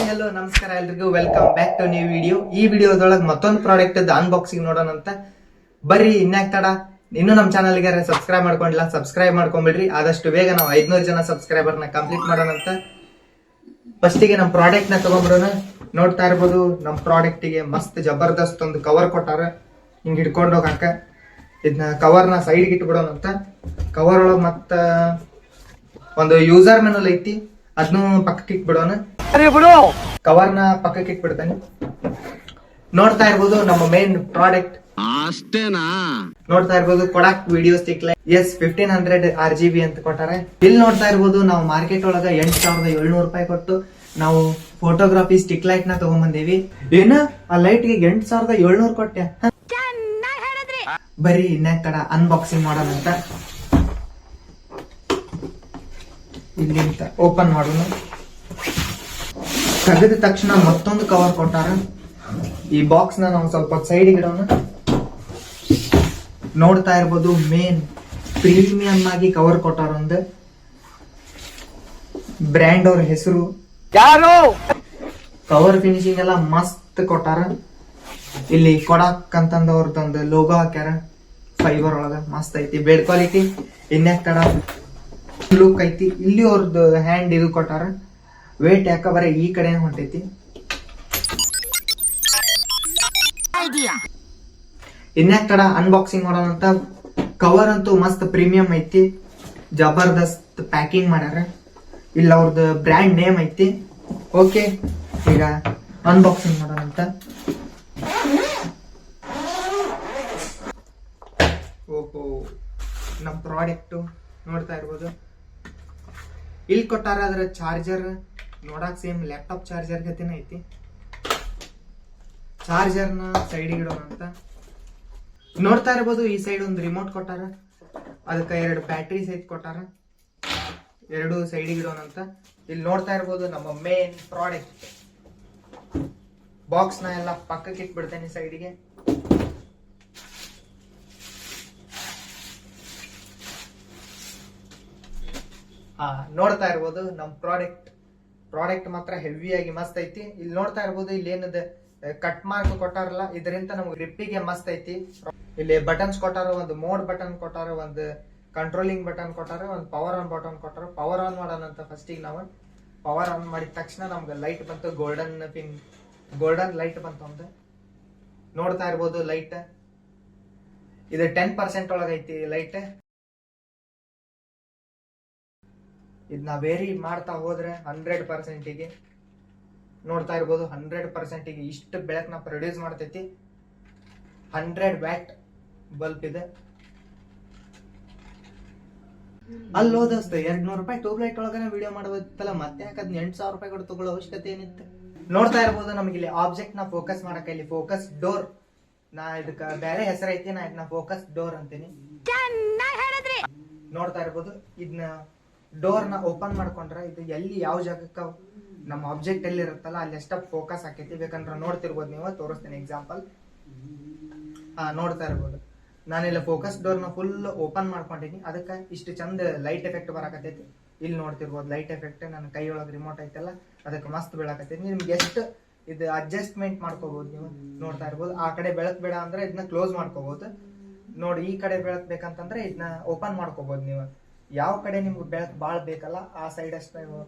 Hello ನಮಸ್ಕಾರ ಎಲ್ರಿಗೂ welcome back to new video. ಈ ವಿಡಿಯೋದೊಳಗೆ ಮತ್ತೊಂದು ಪ್ರಾಡಕ್ಟ್ ಅನ್ಬಾಕ್ಸಿಂಗ್ ನೋಡೋಣ ಅಂತ. ಬರ್ರಿ ಇನ್ಯಾಕ್ ತಡ, ಇನ್ನು ನಮ್ಮ ಚಾನಲ್ಗೆ ಸಬ್ಸ್ಕ್ರೈಬ್ ಮಾಡ್ಕೊಂಡಿಲ್ಲ ಸಬ್ಸ್ಕ್ರೈಬ್ ಮಾಡ್ಕೊಂಡ್ಬಿಡ್ರಿ. ಆದಷ್ಟು ಬೇಗ ನಾವು 500 ಜನ ಸಬ್ಸ್ಕ್ರೈಬರ್ ನ ಕಂಪ್ಲೀಟ್ ಮಾಡೋಣ ಅಂತ. ಫಸ್ಟಿಗೆ ನಮ್ಮ ಪ್ರಾಡಕ್ಟ್ ನ ತಗೊಂಡ್ಬಿಡೋಣ. ನೋಡ್ತಾ ಇರ್ಬೋದು ನಮ್ಮ ಪ್ರಾಡಕ್ಟ್ ಗೆ ಮಸ್ತ್ ಜಬರ್ದಸ್ತ್ ಒಂದು ಕವರ್ ಕೊಟ್ಟಾರ, ಹಿಂಗ್ ಹಿಡ್ಕೊಂಡು ಹೋಗಾಕ. ಇದನ್ನ ಕವರ್ ನ ಸೈಡ್ ಇಟ್ಬಿಡೋಣ ಅಂತ. ಕವರ್ ಒಳಗೆ ಮತ್ತ ಒಂದು ಯೂಸರ್ ಮೆನುಲ್ ಐತಿ, ಅದನ್ನು ಪಕ್ಕಕ್ಕೆ ಇಟ್ಬಿಡೋಣ. ಕವರ್ ನ ಪಕ್ಕಕ್ಕೆ ಇಟ್ಬಿಡ್ತಾನೆ. ನೋಡ್ತಾ ಇರ್ಬೋದು ನಮ್ಮ ಮೇನ್ ಪ್ರಾಡಕ್ಟ್ ಅಷ್ಟೇನಾ. ನೋಡ್ತಾ ಇರ್ಬೋದು ಕೊಡಾಕ್ video stick light S1500 RGB ಅಂತ ಕೊಟ್ಟಾರೆ. ಇಲ್ಲಿ ನೋಡ್ತಾ ಇರ್ಬೋದು ನಾವು ಮಾರ್ಕೆಟ್ ಒಳಗ 8700 ರೂಪಾಯಿ ಕೊಟ್ಟು ನಾವು ಫೋಟೋಗ್ರಾಫಿ ಸ್ಟಿಕ್ ಲೈಟ್ ನ ತಗೊಂಡ್ಬಂದೇವಿ. ಏನ ಆ ಲೈಟ್ ಗೆ 8700 ಕೊಟ್ಟೆ. ಬರೀ ಇನ್ಯಾಕ್ ತಡ ಅನ್ಬಾಕ್ಸಿಂಗ್ ಮಾಡೋಣ ಅಂತ. ಇಲ್ಲಿಂದ ಓಪನ್ ಮಾಡೋಣ. ತೆಗೆದ ತಕ್ಷಣ ಮತ್ತೊಂದು ಕವರ್ ಕೊಟ್ಟಾರ. ಈ ಬಾಕ್ಸ್ ನ ನಾವು ಸ್ವಲ್ಪ ಸೈಡ್ ಇಡೋಣ. ನೋಡ್ತಾ ಇರ್ಬೋದು ಮೇನ್ ಪ್ರೀಮಿಯಂ ಆಗಿ ಕವರ್ ಕೊಟ್ಟಾರ. ಒಂದು ಬ್ರ್ಯಾಂಡ್ ಅವ್ರ ಹೆಸರು, ಕವರ್ ಫಿನಿಶಿಂಗ್ ಎಲ್ಲ ಮಸ್ತ್ ಕೊಟ್ಟಾರ. ಇಲ್ಲಿ ಕೊಡಾಕ್ ಅಂತಂದ ಅವ್ರದೊಂದು ಲೋಗೋ ಹಾಕ್ಯಾರ ಫೈಬರ್ ಒಳಗ, ಮಸ್ತ್ ಐತಿ, ಬೇಡ್ ಕ್ವಾಲಿಟಿ. ಇನ್ಯಾಕ್ ತಡ ಲುಕ್ ಐತಿ. ಇಲ್ಲಿ ಅವ್ರದ್ದು ಹ್ಯಾಂಡ್ ಇದು ಕೊಟ್ಟಾರ. ವೇಟ್ ಯಾಕ ಬರೀ ಈ ಕಡೆ ಹೊಂಟೈತಿ. ಇನ್ಯಾಕ್ ತಡ ಅನ್ಬಾಕ್ಸಿಂಗ್ ಮಾಡೋಣ ಅಂತ. ಕವರ್ ಅಂತೂ ಮಸ್ತ್ ಪ್ರೀಮಿಯಂ ಐತಿ, ಜಬರ್ದಸ್ತ್ ಪ್ಯಾಕಿಂಗ್ ಮಾಡ್ಯಾರ. ಇಲ್ಲ ಅವ್ರದ್ದು ಬ್ರ್ಯಾಂಡ್ ನೇಮ್ ಐತಿ. ಓಕೆ, ಈಗ ಅನ್ಬಾಕ್ಸಿಂಗ್ ಮಾಡೋಣ ಅಂತ. ಓಹೋ, ನಮ್ಮ ಪ್ರಾಡಕ್ಟ್ ನೋಡ್ತಾ ಇರ್ಬೋದು. ಇಲ್ಲಿ ಕೊಟ್ಟಾರ ಅದ್ರ ಚಾರ್ಜರ್ ನೋಡಕ್ ಸೇಮ್ ಲ್ಯಾಪ್ಟಾಪ್ ಚಾರ್ಜರ್ ಗತಿನ ಐತಿ. ಚಾರ್ಜರ್ ನ ಸೈಡ್ ಇಡೋಣ ಅಂತ. ನೋಡ್ತಾ ಇರ್ಬೋದು ಈ ಸೈಡ್ ಒಂದು ರಿಮೋಟ್ ಕೊಟ್ಟಾರ, ಅದಕ್ಕೆ 2 ಬ್ಯಾಟ್ರಿ ಸಹಿತ ಕೊಟ್ಟಾರ. 2 ಸೈಡ್ ಇಡೋಣ ಅಂತ. ಇಲ್ಲಿ ನೋಡ್ತಾ ಇರ್ಬೋದು ನಮ್ಮ ಮೇನ್ ಪ್ರಾಡಕ್ಟ್. ಬಾಕ್ಸ್ ನ ಎಲ್ಲ ಪಕ್ಕಕ್ಕೆ ಇಟ್ಬಿಡ್ತೇನೆ ಸೈಡ್ಗೆ. ನೋಡ್ತಾ ಇರ್ಬೋದು ನಮ್ ಪ್ರಾಡಕ್ಟ್ ಮಾತ್ರ ಹೆವಿ ಆಗಿ ಮಸ್ತ್ ಐತಿ. ಇಲ್ಲಿ ನೋಡ್ತಾ ಇರ್ಬೋದು ಇಲ್ಲಿ ಏನದ ಕಟ್ ಮಾರ್ಕ್ ಕೊಟ್ಟಾರಲ್ಲ, ಇದರಿಂದ ನಮ್ಗೆ ಗ್ರಿಪ್ಪಿಗೆ ಮಸ್ತ್ ಐತಿ. ಇಲ್ಲಿ ಬಟನ್ಸ್ ಕೊಟ್ಟಾರ, ಒಂದು ಮೋಡ್ ಬಟನ್ ಕೊಟ್ಟಾರ, ಒಂದು ಕಂಟ್ರೋಲಿಂಗ್ ಬಟನ್ ಕೊಟ್ಟಾರ, ಒಂದು ಪವರ್ ಆನ್ ಬಟನ್ ಕೊಟ್ಟಾರ. ಪವರ್ ಆನ್ ಮಾಡೋಣ ಅಂತ ಫಸ್ಟಿಗೆ ನಾವು ಪವರ್ ಆನ್ ಮಾಡಿದ ತಕ್ಷಣ ನಮ್ಗೆ ಲೈಟ್ ಬಂತು, ಗೋಲ್ಡನ್ ಲೈಟ್ ಬಂತು ಅಂತ. ನೋಡ್ತಾ ಇರ್ಬೋದು ಲೈಟ್ ಇದು 10% ಒಳಗೈತಿ ಲೈಟ್. ಇದನ್ನ ವೇರಿ ಮಾಡ್ತಾ ಹೋದ್ರೆ 100%ಗೆ ನೋಡ್ತಾ ಇರ್ಬೋದು 100%ಗೆ ಇಷ್ಟು ಬೆಳಕನ್ನ ಪ್ರೊಡ್ಯೂಸ್ ಮಾಡ್ತೈತಿ. 100 ವ್ಯಾಟ್ ಬಲ್ಬ್ ಇದೆ. ಅಲ್ಲಿ ಹೋದಸ್ತ 200 ರೂಪಾಯಿ ಟ್ಯೂಬ್ ಲೈಟ್ ಒಳಗನೆ ವಿಡಿಯೋ ಮಾಡಬಹುದಿತ್ತಲ್ಲ, ಮತ್ತೆ ಯಾಕದ್ 8000 ರೂಪಾಯಿ ಕೊಟ್ಟು ತಗೊಳ್ಳೋ ಅವಶ್ಯಕತೆ ಏನಿತ್ತು. ನೋಡ್ತಾ ಇರ್ಬೋದು ನಮ್ಗೆ ಇಲ್ಲಿ ಆಬ್ಜೆಕ್ಟ್ ನ ಫೋಕಸ್ ಮಾಡಕ ಇಲ್ಲಿ ಫೋಕಸ್ ಡೋರ್, ನಾ ಇದಕ್ಕ ಬೇರೆ ಹೆಸರು ಐತಿ, ನಾ ಇದನ್ನ ಫೋಕಸ್ ಡೋರ್ ಅಂತೀನಿ. ನೋಡ್ತಾ ಇರ್ಬೋದು ಇದನ್ನ ಡೋರ್ ನ ಓಪನ್ ಮಾಡ್ಕೊಂಡ್ರೆ ಇದು ಎಲ್ಲಿ ಯಾವ ಜಾಗಕ್ಕ ನಮ್ಮ ಆಬ್ಜೆಕ್ಟ್ ಎಲ್ಲಿ ಇರುತ್ತಲ್ಲ ಅಲ್ಲಿ ಅಷ್ಟ ಫೋಕಸ್ ಆಕೈತಿ. ಬೇಕಂದ್ರೆ ನೋಡ್ತಿರ್ಬೋದು, ನೀವು ತೋರಿಸ್ತೀನಿ ಎಕ್ಸಾಂಪಲ್. ನೋಡ್ತಾ ಇರ್ಬೋದು ನಾನಿಲ್ಲಿ ಫೋಕಸ್ ಡೋರ್ ನ ಫುಲ್ ಓಪನ್ ಮಾಡ್ಕೊಂಡಿನಿ, ಅದಕ್ಕೆ ಇಷ್ಟು ಚಂದ ಲೈಟ್ ಎಫೆಕ್ಟ್ ಬರಾಕತೈತಿ. ಇಲ್ಲಿ ನೋಡ್ತಿರ್ಬೋದು ಲೈಟ್ ಎಫೆಕ್ಟ್. ನನ್ನ ಕೈ ಒಳಗೆ ರಿಮೋಟ್ ಐತಲ್ಲ ಅದಕ್ಕೆ ಮಸ್ತ್ ಬೀಳಾಕತೈತಿ. ನಿಮ್ಗೆ ಎಷ್ಟು ಇದು ಅಡ್ಜಸ್ಟ್ಮೆಂಟ್ ಮಾಡ್ಕೋಬಹುದು ನೀವು. ನೋಡ್ತಾ ಇರ್ಬೋದು ಆ ಕಡೆ ಬೆಳಕ್ ಬೇಡ ಅಂದ್ರೆ ಇದನ್ನ ಕ್ಲೋಸ್ ಮಾಡ್ಕೋಬಹುದು. ನೋಡಿ ಈ ಕಡೆ ಬೆಳಕ್ ಬೇಕಂತಂದ್ರೆ ಇದನ್ನ ಓಪನ್ ಮಾಡ್ಕೋಬಹುದು. ನೀವು ಯಾವ ಕಡೆ ನಿಮ್ಗೆ ಬೆಳಕ್ ಬಾಳ್ ಬೇಕಲ್ಲ ಆ ಸೈಡ್ ಅಷ್ಟೇ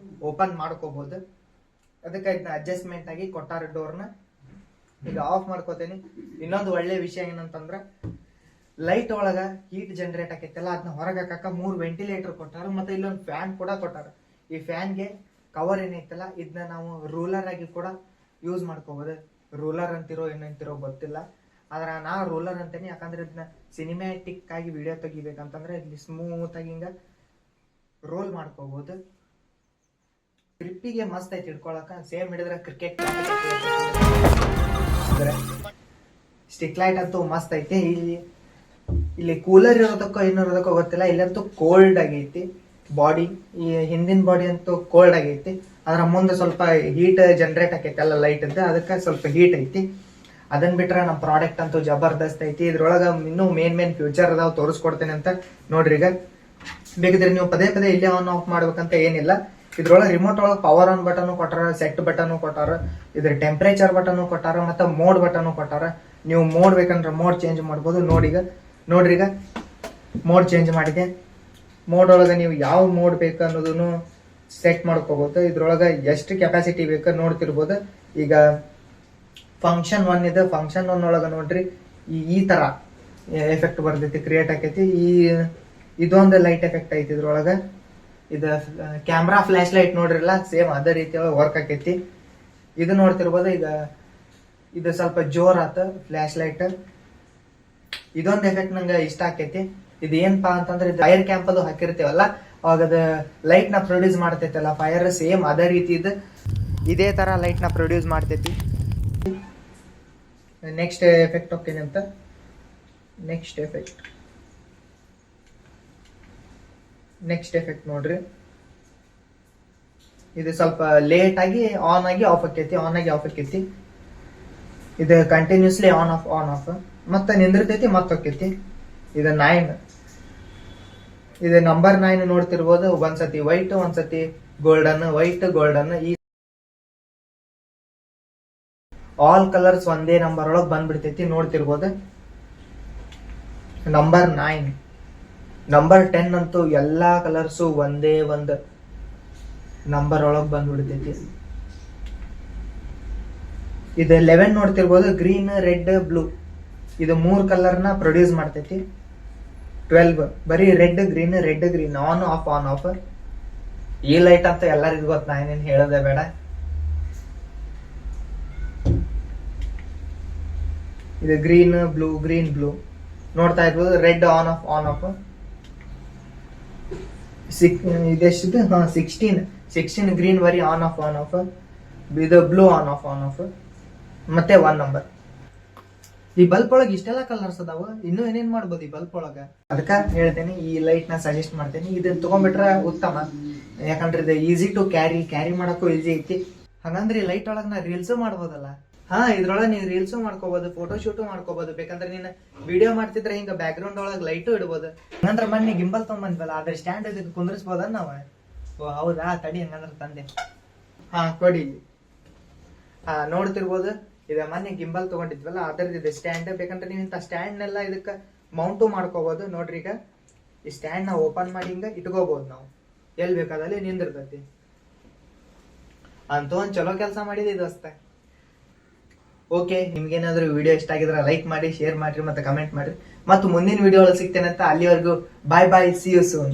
ಓಪನ್ ಮಾಡ್ಕೋಬಹುದು. ಅದಕ್ಕೆ ಇದನ್ನ ಅಡ್ಜಸ್ಟ್ಮೆಂಟ್ ಆಗಿ ಕೊಟ್ಟಾರ ಡೋರ್ನ. ಈಗ ಆಫ್ ಮಾಡ್ಕೋತೇನೆ. ಇನ್ನೊಂದು ಒಳ್ಳೆ ವಿಷಯ ಏನಂತಂದ್ರ ಲೈಟ್ ಒಳಗ ಹೀಟ್ ಜನರೇಟ್ ಆಕೈತಲ್ಲ, ಅದನ್ನ ಹೊರಗೆ ಹಾಕಕ್ಕ 3 ವೆಂಟಿಲೇಟರ್ ಕೊಟ್ಟಾರ. ಮತ್ತೆ ಇಲ್ಲೊಂದು ಫ್ಯಾನ್ ಕೂಡ ಕೊಟ್ಟಾರ. ಈ ಫ್ಯಾನ್ಗೆ ಕವರ್ ಏನೈತಲ್ಲ ಇದನ್ನ ನಾವು ರೂಲರ್ ಆಗಿ ಕೂಡ ಯೂಸ್ ಮಾಡ್ಕೋಬಹುದು. ರೂಲರ್ ಅಂತಿರೋ ಏನಂತಿರೋ ಗೊತ್ತಿಲ್ಲ, ಆದ್ರೆ ನಾ ರೂಲರ್ ಅಂತೇನೆ. ಯಾಕಂದ್ರೆ ಇದನ್ನ ಸಿನಿಮ್ಯಾಟಿಕ್ ಆಗಿ ವಿಡಿಯೋ ತೆಗಿಬೇಕಂತಂದ್ರೆ ಇಲ್ಲಿ ಸ್ಮೂತ್ ಆಗಿ ಹಿಂಗ ರೋಲ್ ಮಾಡ್ಕೋಬಹುದು. ಗ್ರಿಪ್ಪಿಗೆ ಮಸ್ತ್ ಐತಿ ಹಿಡ್ಕೊಳಕ. ಸೇಮ್ ಹಿಡಿದ್ರೆ ಕ್ರಿಕೆಟ್ ಸ್ಟಿಕ್ ಲೈಟ್ ಅಂತೂ ಮಸ್ತ್ ಐತಿ. ಇಲ್ಲಿ ಕೂಲರ್ ಇರೋದಕ್ಕೋ ಏನಿರೋದಕ್ಕೋ ಗೊತ್ತಿಲ್ಲ, ಇಲ್ಲಂತೂ ಕೋಲ್ಡ್ ಆಗೈತಿ ಬಾಡಿ. ಈ ಹಿಂದಿನ ಬಾಡಿ ಅಂತೂ ಕೋಲ್ಡ್ ಆಗೈತಿ, ಅದ್ರ ಮುಂದೆ ಸ್ವಲ್ಪ ಹೀಟ್ ಜನರೇಟ್ ಆಕೈತಿ ಅಲ್ಲ ಲೈಟ್ ಅಂತ, ಅದಕ್ಕೆ ಸ್ವಲ್ಪ ಹೀಟ್ ಐತಿ. ಅದನ್ ಬಿಟ್ರೆ ನಮ್ಮ ಪ್ರಾಡಕ್ಟ್ ಅಂತೂ ಜಬರ್ದಸ್ತ್ ಐತಿ. ಇದ್ರೊಳಗ ಇನ್ನೂ ಮೇನ್ ಫ್ಯೂಚರ್ ಅದಾವ, ತೋರಿಸ್ಕೊಡ್ತೇನೆ ಅಂತ. ನೋಡ್ರಿ ಈಗ ಬೇಕಿದ್ರೆ ನೀವು ಪದೇ ಇಲ್ಲೇ ಆನ್ ಆಫ್ ಮಾಡ್ಬೇಕಂತ ಏನಿಲ್ಲ. ಇದ್ರೊಳಗೆ ರಿಮೋಟ್ ಒಳಗೆ ಪವರ್ ಆನ್ ಬಟನ್ ಕೊಟ್ಟಾರ, ಸೆಟ್ ಬಟನ್ ಕೊಟ್ಟಾರ, ಇದ್ರ ಟೆಂಪರೇಚರ್ ಬಟನ್ ಕೊಟ್ಟಾರ, ಮತ್ತೆ ಮೋಡ್ ಬಟನ್ ಕೊಟ್ಟಾರ. ನೀವು ಮೋಡ್ ಬೇಕಂದ್ರೆ ಮೋಡ್ ಚೇಂಜ್ ಮಾಡ್ಬೋದು. ನೋಡ್ರಿ ಈಗ ಮೋಡ್ ಚೇಂಜ್ ಮಾಡಿದೆ. ಮೋಡ್ ಒಳಗೆ ನೀವು ಯಾವ ಮೋಡ್ ಬೇಕು ಅನ್ನೋದನ್ನು ಸೆಟ್ ಮಾಡ್ಕೋಬಹುದು. ಇದ್ರೊಳಗೆ ಎಷ್ಟು ಕೆಪಾಸಿಟಿ ಬೇಕು ನೋಡ್ತಿರ್ಬೋದು. ಈಗ ಫಂಕ್ಷನ್ 1 ಇದೆ. ಫಂಕ್ಷನ್ 1 ಒಳಗೆ ನೋಡ್ರಿ ಈ ತರ ಎಫೆಕ್ಟ್ ಬರ್ತೈತಿ, ಕ್ರಿಯೇಟ್ ಆಕೈತಿ. ಇದೊಂದು ಲೈಟ್ ಎಫೆಕ್ಟ್ ಐತಿ ಇದ್ರೊಳಗೆ. ಇದು ಕ್ಯಾಮ್ರಾ ಫ್ಲಾಶ್ ಲೈಟ್ ನೋಡ್ರಿಲ್ಲ, ಸೇಮ್ ಅದೇ ರೀತಿ ವರ್ಕ್ ಆಕೈತಿ. ಇದು ನೋಡ್ತಿರ್ಬೋದು. ಈಗ ಇದು ಸ್ವಲ್ಪ ಜೋರ್ ಆತ ಫ್ಲಾಶ್ ಲೈಟ್. ಇದೊಂದು ಎಫೆಕ್ಟ್ ನಂಗೆ ಇಷ್ಟ ಆಕೈತಿ. ಇದು ಏನಪ್ಪಾ ಅಂತಂದ್ರೆ ಫೈರ್ ಕ್ಯಾಂಪ್ ಅದು ಹಾಕಿರ್ತೀವಲ್ಲ, ಅವಾಗ ಅದ ಲೈಟ್ ನ ಪ್ರೊಡ್ಯೂಸ್ ಮಾಡ್ತೈತಲ್ಲ, ಫೈರ್ ಸೇಮ್ ಅದೇ ರೀತಿ ಇದೇ ತರ ಲೈಟ್ ನ ಪ್ರೊಡ್ಯೂಸ್ ಮಾಡ್ತೈತಿ. ನೆಕ್ಸ್ಟ್ ಎಫೆಕ್ಟ್ ಹೋಗ್ತೀನಿ ಅಂತ. ನೆಕ್ಸ್ಟ್ ಎಫೆಕ್ಟ್ ನೋಡ್ರಿ. ಇದು ಸ್ವಲ್ಪ ಲೇಟ್ ಆಗಿ ಆನ್ ಆಗಿ ಆಫ್ ಆಕೈತಿ. ಇದು ಕಂಟಿನ್ಯೂಸ್ಲಿ ಆನ್ ಆಫ್ ಮತ್ತೆ ನಿಂದಿರ್ತೈತಿ, ಮತ್ತೆ ಹೋಗ್ತೈತಿ. ಇದು 9. ಇದು ನಂಬರ್ 9 ನೋಡ್ತಿರ್ಬೋದು. ಒಂದ್ಸತಿ ವೈಟ್, ಒಂದ್ಸತಿ ಗೋಲ್ಡನ್, ವೈಟ್ ಗೋಲ್ಡನ್, ಈ ಆಲ್ ಕಲರ್ಸ್ ಒಂದೇ ನಂಬರ್ ಒಳಗೆ ಬಂದ್ಬಿಡ್ತೈತಿ, ನೋಡ್ತಿರ್ಬೋದು. ನಂಬರ್ 9. ನಂಬರ್ 10 ಅಂತೂ ಎಲ್ಲಾ ಕಲರ್ಸು ಒಂದೇ ಒಂದು ನಂಬರ್ ಒಳಗೆ ಬಂದ್ಬಿಡ್ತೈತಿ. ಇದು 11 ನೋಡ್ತಿರ್ಬೋದು. ಗ್ರೀನ್, ರೆಡ್, ಬ್ಲೂ, ಇದು 3 ಕಲರ್ನ ಪ್ರೊಡ್ಯೂಸ್ ಮಾಡ್ತೈತಿ. 12 ಬರೀ ರೆಡ್ ಗ್ರೀನ್ ಆನ್ ಆಫ್. ಈ ಲೈಟ್ ಅಂತ ಎಲ್ಲರಿಗೂ ಗೊತ್ತ, ನಾನೇನು ಹೇಳೋದೇ ಬೇಡ. ಇದು ಗ್ರೀನ್ ಬ್ಲೂ ನೋಡ್ತಾ ಇರ್ಬೋದು. Red on off. ಇದೆಷ್ಟಿದೆ? 16 ಗ್ರೀನ್ ಬರೀ ಆನ್ ಆಫ್. ಇದು ಬ್ಲೂ ಆನ್ ಆಫ್. ಮತ್ತೆ 1 ನಂಬರ್. ಈ ಬಲ್ಪ್ ಒಳಗೆ ಇಷ್ಟೆಲ್ಲ ಕಲರ್ಸ್ ಅದಾವ. ಇನ್ನೂ ಏನೇನ್ ಮಾಡ್ಬೋದು ಈ ಬಲ್ಪ್ ಒಳಗ, ಅದಕ್ಕ ಹೇಳ್ತೇನೆ. ಈ ಲೈಟ್ ನ ಸಜೆಸ್ಟ್ ಮಾಡ್ತೇನೆ. ಇದನ್ನ ತಗೊಂಡ್ಬಿಟ್ರೆ ಉತ್ತಮ, ಯಾಕಂದ್ರೆ ಇದು ಈಸಿ ಟು ಕ್ಯಾರಿ ಮಾಡಕ್ಕೂ ಈಸಿ ಐತಿ. ಹಂಗಂದ್ರೆ ಈ ಲೈಟ್ ಒಳಗ ನಾ ರೀಲ್ಸು ಮಾಡ್ಬೋದಲ್ಲ. ಇದ್ರೊಳಗೆ ನೀವು ರೀಲ್ಸು ಮಾಡ್ಕೋಬಹುದು, ಫೋಟೋ ಶೂಟು ಮಾಡ್ಕೋಬಹುದು. ಬೇಕಂದ್ರೆ ನೀನು ವಿಡಿಯೋ ಮಾಡ್ತಿದ್ರೆ ಹಿಂಗ ಬ್ಯಾಕ್ ಗ್ರೌಂಡ್ ಒಳಗೆ ಲೈಟು ಇಡ್ಬೋದು. ಹಂಗಂದ್ರೆ ಮೊನ್ನೆ ಗಿಂಬಲ್ ತಗೊಂಬಂದ್ವಲ್ಲ, ಅದ್ರ ಸ್ಟ್ಯಾಂಡ್ ಇದಕ್ಕೆ ಕುಂದ್ರಿಸ್ಬೋದ ನಾವ? ಓ ಹೌದಾ, ತಡಿ ಹಂಗಂದ್ರೆ ತಂದೆ. ಕೊಡಿ. ನೋಡ್ತಿರ್ಬೋದು. ಇದ ಮೊನ್ನೆ ಗಿಂಬಲ್ ತಗೊಂಡಿದ್ವಲ್ಲ, ಅದ್ರದ್ದು ಸ್ಟ್ಯಾಂಡ್. ಬೇಕಂದ್ರೆ ನೀವು ಇಂಥ ಸ್ಟ್ಯಾಂಡ್ನೆಲ್ಲ ಇದಕ್ಕೆ ಮೌಂಟು ಮಾಡ್ಕೋಬಹುದು. ನೋಡ್ರಿ, ಈಗ ಈ ಸ್ಟ್ಯಾಂಡ್ ನ ಓಪನ್ ಮಾಡಿ ಹಿಂಗ ಇಟ್ಕೋಬಹುದು ನಾವು, ಎಲ್ಲಿ ಬೇಕಾದಲ್ಲಿ ನಿಂದಿರ್ತೈತಿ. ಅಂತ ಒಂದ್ ಚಲೋ ಕೆಲಸ ಮಾಡಿದೆ ದೋಸ್ತ. ಓಕೆ, ನಿಮ್ಗೇನಾದ್ರೂ ವಿಡಿಯೋ ಇಷ್ಟ ಆಗಿದ್ರೆ ಲೈಕ್ ಮಾಡಿ, ಶೇರ್ ಮಾಡ್ರಿ, ಮತ್ತೆ ಕಮೆಂಟ್ ಮಾಡ್ರಿ. ಮತ್ತು ಮುಂದಿನ ವಿಡಿಯೋ ಒಳಗೆ ಸಿಗ್ತೇನೆ ಅಂತ. ಅಲ್ಲಿವರೆಗೂ ಬಾಯ್, ಸಿ ಯು ಸೂನ್.